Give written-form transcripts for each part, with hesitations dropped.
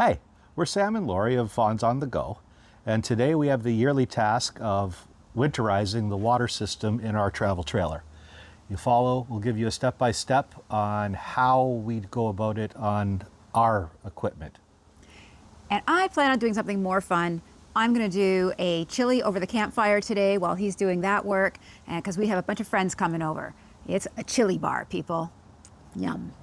Hi, we're Sam and Lori of Vaughan's on the Go, and today we have the yearly task of winterizing the water system in our travel trailer. You follow, we'll give you a step-by-step on how we'd go about it on our equipment. And I plan on doing something more fun. I'm gonna do a chili over the campfire today while he's doing that work, and because we have a bunch of friends coming over. It's a chili bar, people. Yum.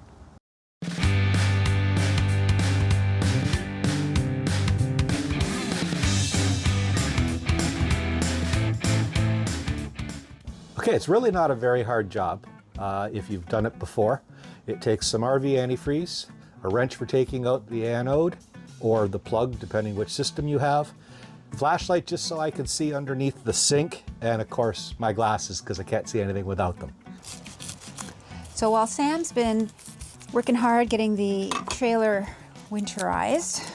Okay, it's really not a very hard job if you've done it before. It takes some RV antifreeze, a wrench for taking out the anode, or the plug, depending which system you have, flashlight just so I can see underneath the sink, and of course my glasses because I can't see anything without them. So while Sam's been working hard getting the trailer winterized,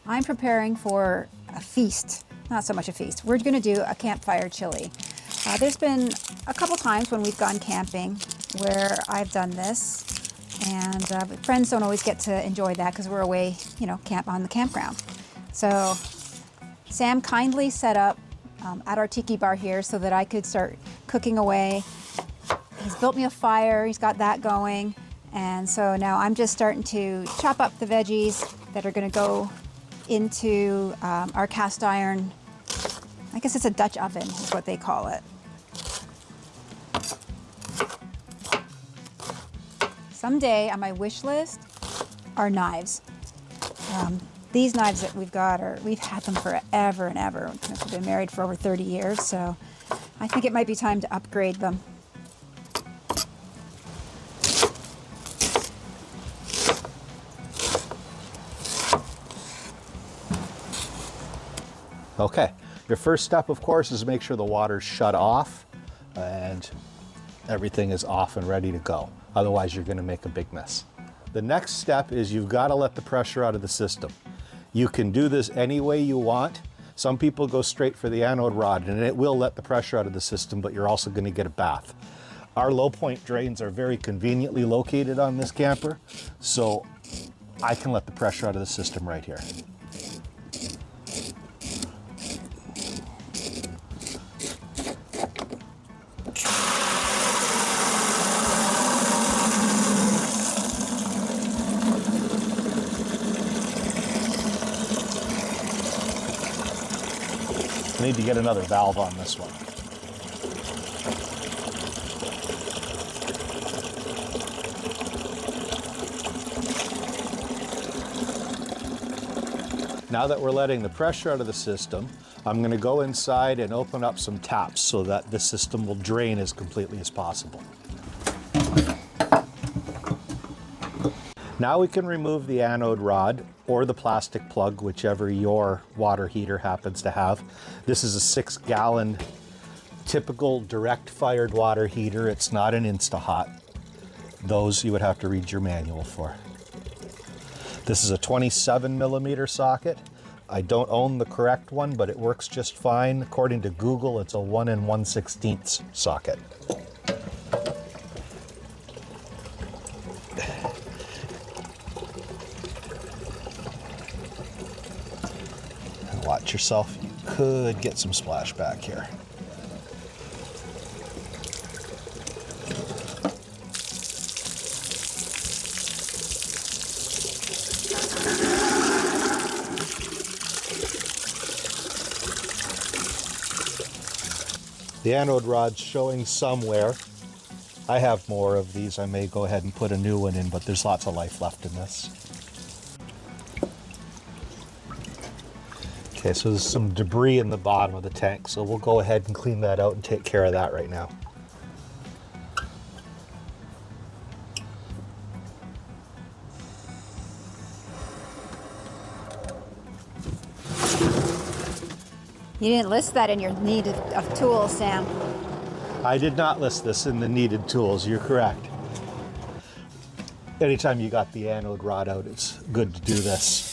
I'm preparing for a feast. Not so much a feast. We're gonna do a campfire chili. There's been a couple times when we've gone camping where I've done this, and friends don't always get to enjoy that because we're away, camp on the campground. So Sam kindly set up at our tiki bar here so that I could start cooking away. He's built me a fire, he's got that going, and so now I'm just starting to chop up the veggies that are gonna go into our cast iron, I guess it's a Dutch oven is what they call it. Someday on my wish list are knives. These knives that we've got we've had them forever and ever. We've been married for over 30 years, so I think it might be time to upgrade them. Okay, your first step, of course, is to make sure the water's shut off and everything is off and ready to go. Otherwise, you're going to make a big mess. The next step is you've got to let the pressure out of the system. You can do this any way you want. Some people go straight for the anode rod and it will let the pressure out of the system, but you're also going to get a bath. Our low point drains are very conveniently located on this camper, so I can let the pressure out of the system right here. I need to get another valve on this one. Now that we're letting the pressure out of the system, I'm going to go inside and open up some taps so that the system will drain as completely as possible. Now we can remove the anode rod or the plastic plug, whichever your water heater happens to have. This is a 6-gallon typical direct fired water heater. It's not an Insta-Hot. Those you would have to read your manual for. This is a 27mm socket. I don't own the correct one, but it works just fine. According to Google, it's a 1 1/16 socket. Watch yourself, you could get some splashback here. The anode rod's showing somewhere. I have more of these. I may go ahead and put a new one in, but there's lots of life left in this. Okay, so there's some debris in the bottom of the tank, so we'll go ahead and clean that out and take care of that right now. You didn't list that in your need of tools, Sam. I did not list this in the needed tools, you're correct. Anytime you got the anode rod out, it's good to do this.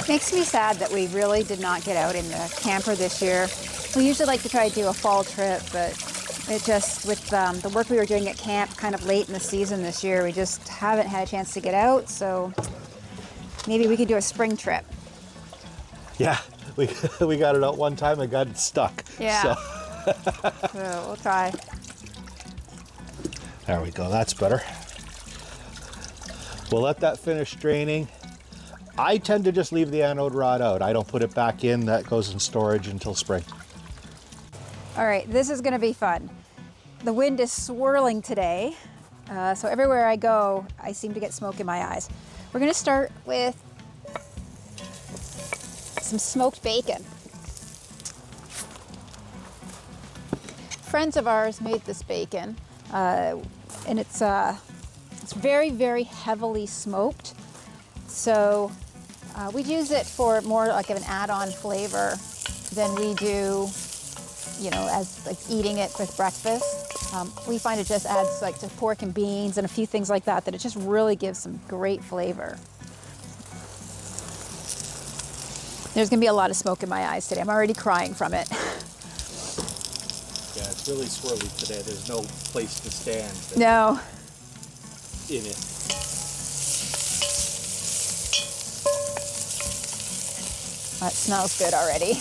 Makes me sad that we really did not get out in the camper this year. We usually like to try to do a fall trip, but it just, with the work we were doing at camp kind of late in the season this year, we just haven't had a chance to get out, so maybe we could do a spring trip. Yeah, we got it out one time and got it stuck. Yeah. So. So we'll try. There we go, that's better. We'll let that finish draining. I tend to just leave the anode rod out. I don't put it back in. That goes in storage until spring. All right, this is gonna be fun. The wind is swirling today, so everywhere I go, I seem to get smoke in my eyes. We're gonna start with some smoked bacon. Friends of ours made this bacon, and it's very, very heavily smoked. So we use it for more like an add-on flavor than we do, you know, as like eating it with breakfast. We find it just adds like to pork and beans and a few things like that, that it just really gives some great flavor. There's gonna be a lot of smoke in my eyes today. I'm already crying from it. Yeah, it's really swirly today. There's no place to stand. No. In it. That smells good already.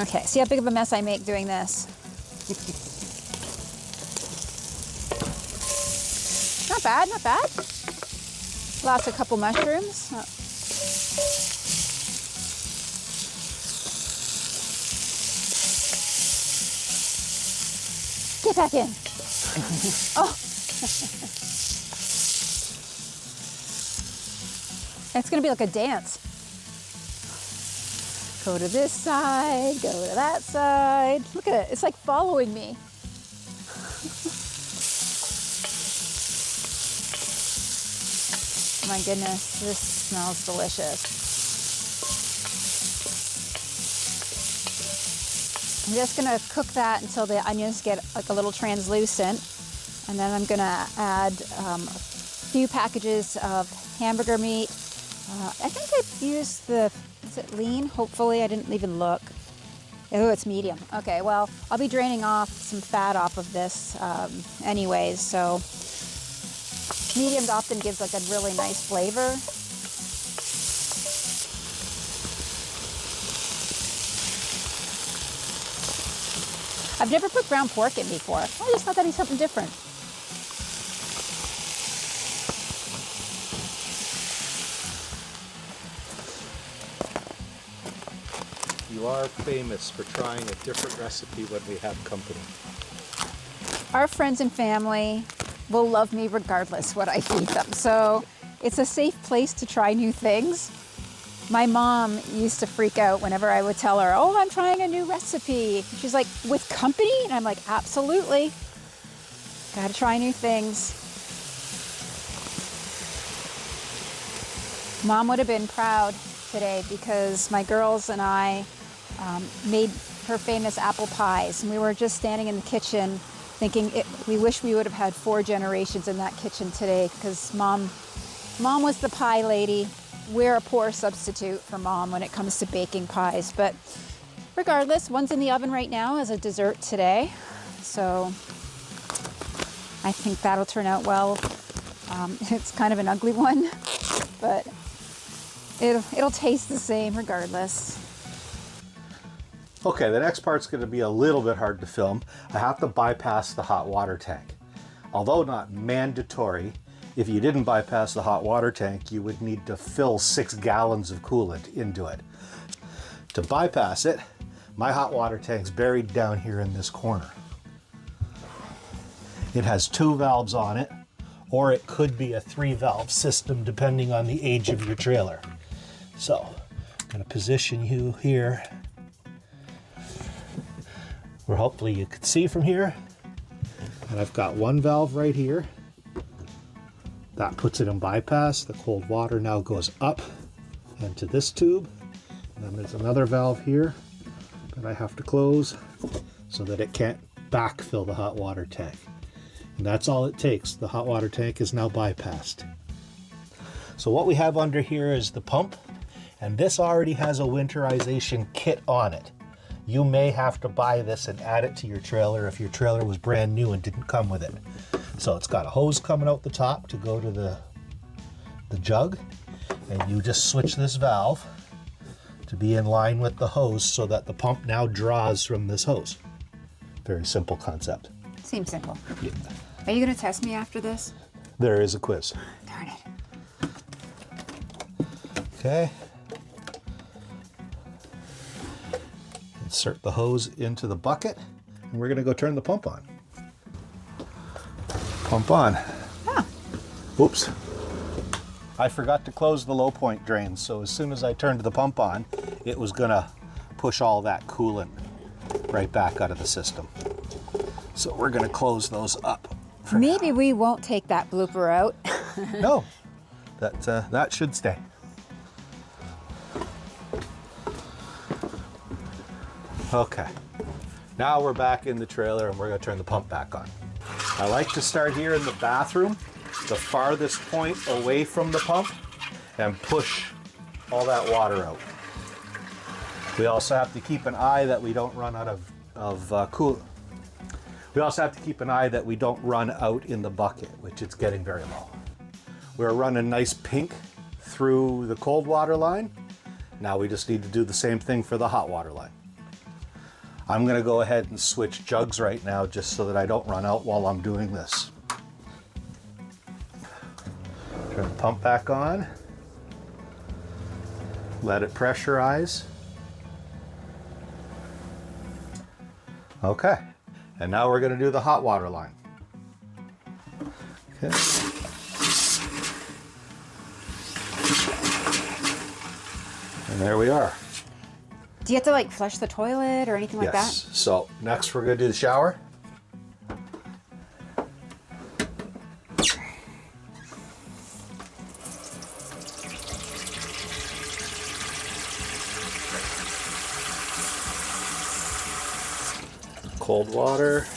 Okay, see how big of a mess I make doing this? Not bad, not bad. Lost a couple mushrooms. Get back in. Oh. It's gonna be like a dance. Go to this side, go to that side. Look at it, it's like following me. My goodness, this smells delicious. I'm just gonna cook that until the onions get like a little translucent. And then I'm gonna add a few packages of hamburger meat. I think I've used the, is it lean? Hopefully, I didn't even look. Oh, it's medium. Okay, well, I'll be draining off some fat off of this anyways, so medium often gives like a really nice flavor. I've never put ground pork in before. I just thought that'd be something different. You are famous for trying a different recipe when we have company. Our friends and family will love me regardless what I feed them. So it's a safe place to try new things. My mom used to freak out whenever I would tell her, oh, I'm trying a new recipe. She's like, with company? And I'm like, absolutely. Gotta try new things. Mom would have been proud today because my girls and I made her famous apple pies. And we were just standing in the kitchen thinking we wish we would have had 4 generations in that kitchen today because mom was the pie lady. We're a poor substitute for mom when it comes to baking pies. But regardless, one's in the oven right now as a dessert today. So I think that'll turn out well. It's kind of an ugly one, but it'll taste the same regardless. Okay, the next part's going to be a little bit hard to film. I have to bypass the hot water tank. Although not mandatory, if you didn't bypass the hot water tank, you would need to fill 6 gallons of coolant into it. To bypass it, my hot water tank's buried down here in this corner. It has 2 valves on it, or it could be a 3-valve system depending on the age of your trailer. So, I'm going to position you here where hopefully you can see from here. And I've got 1 valve right here. That puts it in bypass. The cold water now goes up into this tube. And then there's another valve here that I have to close so that it can't backfill the hot water tank. And that's all it takes. The hot water tank is now bypassed. So what we have under here is the pump, and this already has a winterization kit on it. You may have to buy this and add it to your trailer if your trailer was brand new and didn't come with it. So it's got a hose coming out the top to go to the jug, and you just switch this valve to be in line with the hose so that the pump now draws from this hose. Very simple concept. Seems simple. Yeah. Are you going to test me after this? There is a quiz. Darn it. Okay. Insert the hose into the bucket, and we're going to go turn the pump on. Pump on. Oh. Oops. I forgot to close the low point drains, so as soon as I turned the pump on, it was going to push all that coolant right back out of the system. So we're going to close those up. Maybe we won't take that blooper out. No, that should stay. Okay, now we're back in the trailer and we're going to turn the pump back on. I like to start here in the bathroom, the farthest point away from the pump, and push all that water out. We also have to keep an eye that we don't run out of coolant. We also have to keep an eye that we don't run out in the bucket, which it's getting very low. We're running nice pink through the cold water line. Now we just need to do the same thing for the hot water line. I'm going to go ahead and switch jugs right now just so that I don't run out while I'm doing this. Turn the pump back on. Let it pressurize. Okay, and now we're going to do the hot water line. Okay. And there we are. Do you have to like flush the toilet or anything like that? Yes. So next we're going to do the shower. Cold water,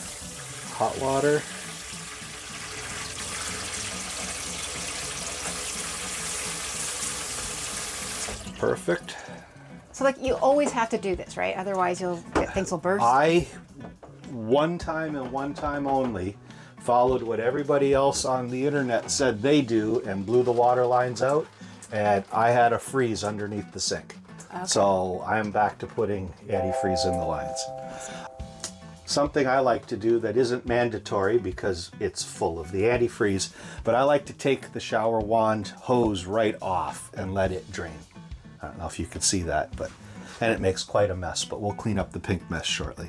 hot water. Perfect. So like you always have to do this, right? Otherwise things will burst. I, one time and one time only, followed what everybody else on the internet said they do and blew the water lines out, and I had a freeze underneath the sink. Okay. So I'm back to putting antifreeze in the lines. Something I like to do that isn't mandatory because it's full of the antifreeze, but I like to take the shower wand hose right off and let it drain. I don't know if you can see that, and it makes quite a mess, but we'll clean up the pink mess shortly.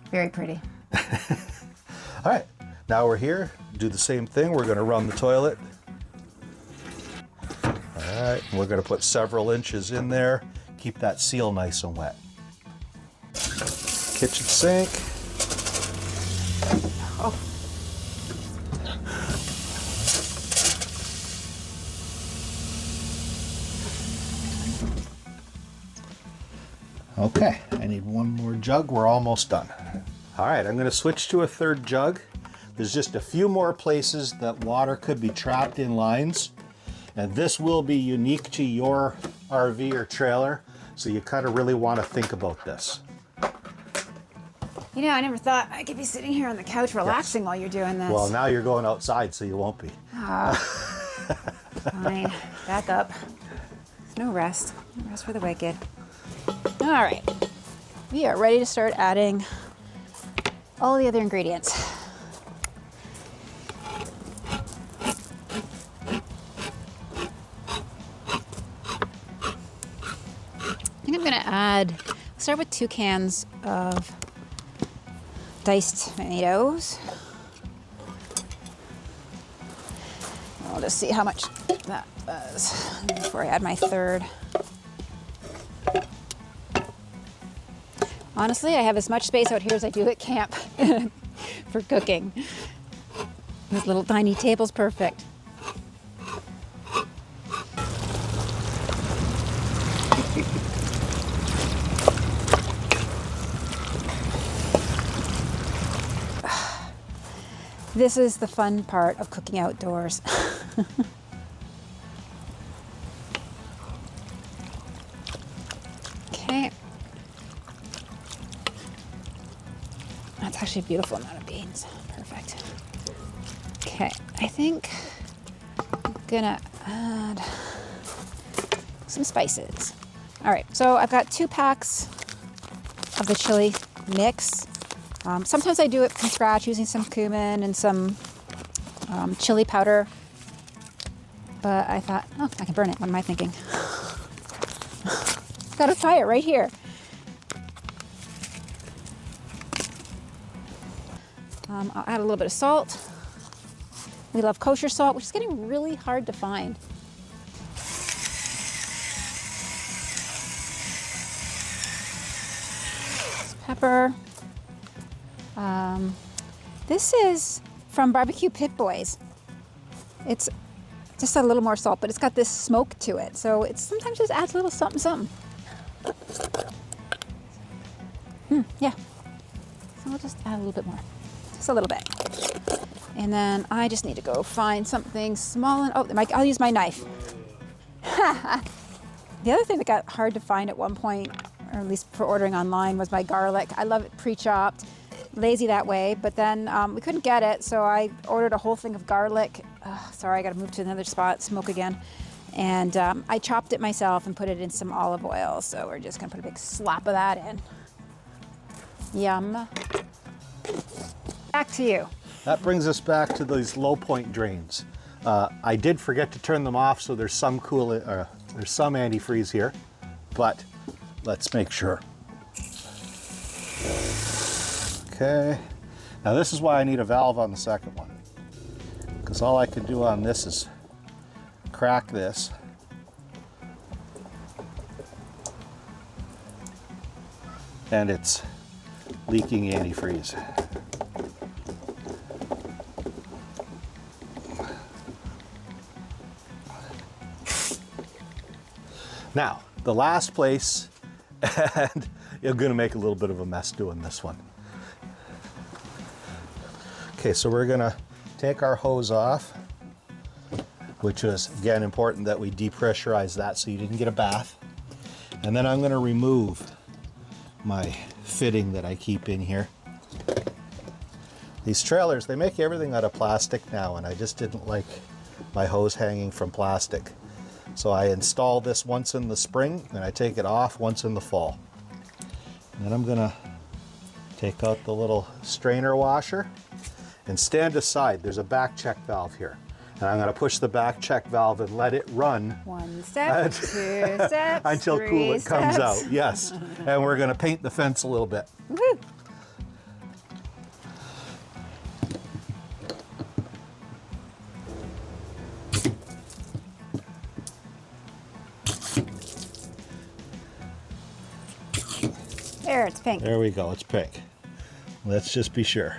Very pretty. All right, now we're here, do the same thing. We're gonna run the toilet. All right, we're gonna put several inches in there, keep that seal nice and wet. Kitchen sink. Oh. Okay, I need one more jug. We're almost done. All right, I'm going to switch to a third jug. There's just a few more places that water could be trapped in lines, and this will be unique to your RV or trailer, so you kind of really want to think about this. You know, I never thought I could be sitting here on the couch relaxing while you're doing this. Well, now you're going outside, so you won't be. Fine, back up. There's no rest. No rest for the wicked. All right, we are ready to start adding all the other ingredients. I think I'm gonna start with 2 cans of diced tomatoes. I'll just see how much that was before I add my third. Honestly, I have as much space out here as I do at camp for cooking. This little tiny table's perfect. This is the fun part of cooking outdoors. Okay. That's actually a beautiful amount of beans. Perfect. Okay, I think I'm gonna add some spices. All right, so I've got 2 packs of the chili mix. Sometimes I do it from scratch using some cumin and some chili powder, but I thought, oh, I can burn it. What am I thinking? Got a fire right here. I'll add a little bit of salt. We love kosher salt, which is getting really hard to find. Pepper. This is from Barbecue Pit Boys. It's just a little more salt, but it's got this smoke to it. So it sometimes just adds a little something, something. Yeah. So we'll just add a little bit more. Just a little bit. And then I just need to go find something small and, oh, I'll use my knife. The other thing that got hard to find at one point, or at least for ordering online, was my garlic. I love it pre-chopped, lazy that way, but then we couldn't get it, so I ordered a whole thing of garlic. Sorry, I gotta move to another spot, smoke again. And I chopped it myself and put it in some olive oil, so we're just gonna put a big slap of that in. Yum. Back to you. That brings us back to these low point drains. I did forget to turn them off, so there's some there's some antifreeze here, but let's make sure. Okay, now this is why I need a valve on the second one, because all I can do on this is crack this. And it's leaking antifreeze. Now, the last place, and you're gonna make a little bit of a mess doing this one. Okay, so we're gonna take our hose off, which is, again, important that we depressurize that so you didn't get a bath. And then I'm gonna remove my fitting that I keep in here. These trailers, they make everything out of plastic now, and I just didn't like my hose hanging from plastic. So I install this once in the spring, and I take it off once in the fall. And then I'm gonna take out the little strainer washer and stand aside. There's a back check valve here. And I'm gonna push the back check valve and let it run. 1 step, 2 steps, until 3 coolant comes steps. out, yes. And we're gonna paint the fence a little bit. Woo. There, it's pink. There we go, it's pink. Let's just be sure.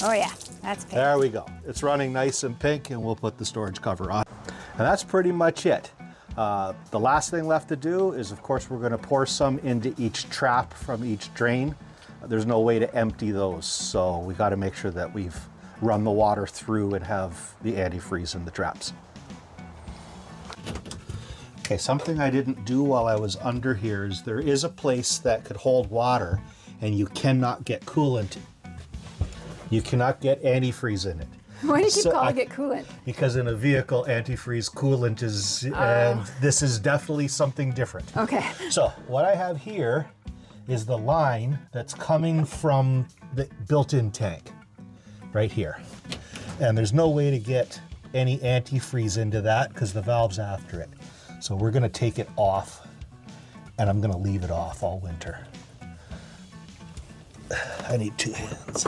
Oh yeah, that's pink. There we go. It's running nice and pink, and we'll put the storage cover on. And that's pretty much it. The last thing left to do is, of course, we're gonna pour some into each trap from each drain. There's no way to empty those, so we gotta make sure that we've run the water through and have the antifreeze in the traps. Okay, something I didn't do while I was under here is there is a place that could hold water, and you cannot get coolant. You cannot get antifreeze in it. Why do you keep calling it coolant? Because in a vehicle, antifreeze coolant is, and this is definitely something different. Okay. So what I have here is the line that's coming from the built-in tank, right here. And there's no way to get any antifreeze into that because the valve's after it. So we're gonna take it off, and I'm gonna leave it off all winter. I need 2 hands.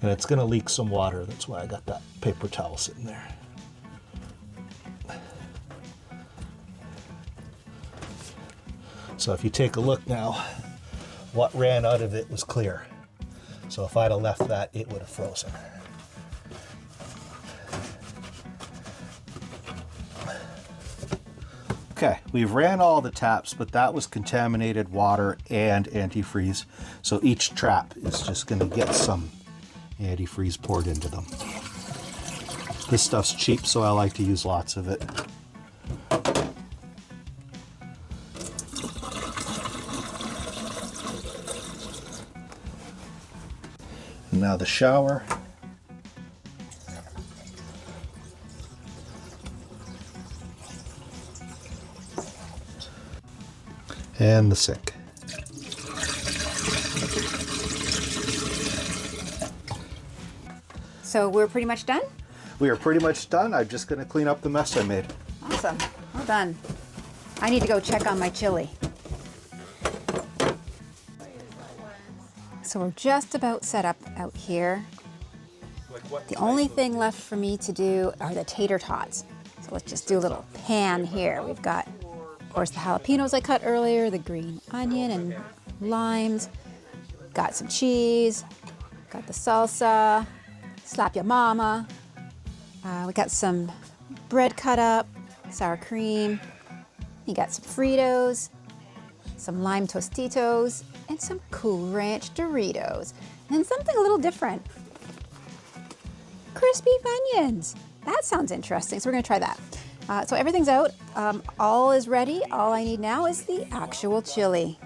And it's gonna leak some water. That's why I got that paper towel sitting there. So if you take a look now, what ran out of it was clear. So if I'd have left that, it would have frozen. Okay, we've ran all the taps, but that was contaminated water and antifreeze. So each trap is just gonna get some antifreeze poured into them. This stuff's cheap, so I like to use lots of it. Now the shower. And the sink. So we're pretty much done? We are pretty much done. I'm just going to clean up the mess I made. Awesome. Well done. I need to go check on my chili. So we're just about set up out here. The only thing left for me to do are the tater tots. So let's just do a little pan here. We've got, of course, the jalapenos I cut earlier, the green onion and limes. Got some cheese. Got the salsa. Slap ya mama. We got some bread cut up, sour cream. You got some Fritos, some lime Tostitos, and some Cool Ranch Doritos. And something a little different. Crispy Funyuns. That sounds interesting, so we're gonna try that. So everything's out, all is ready. All I need now is the actual chili.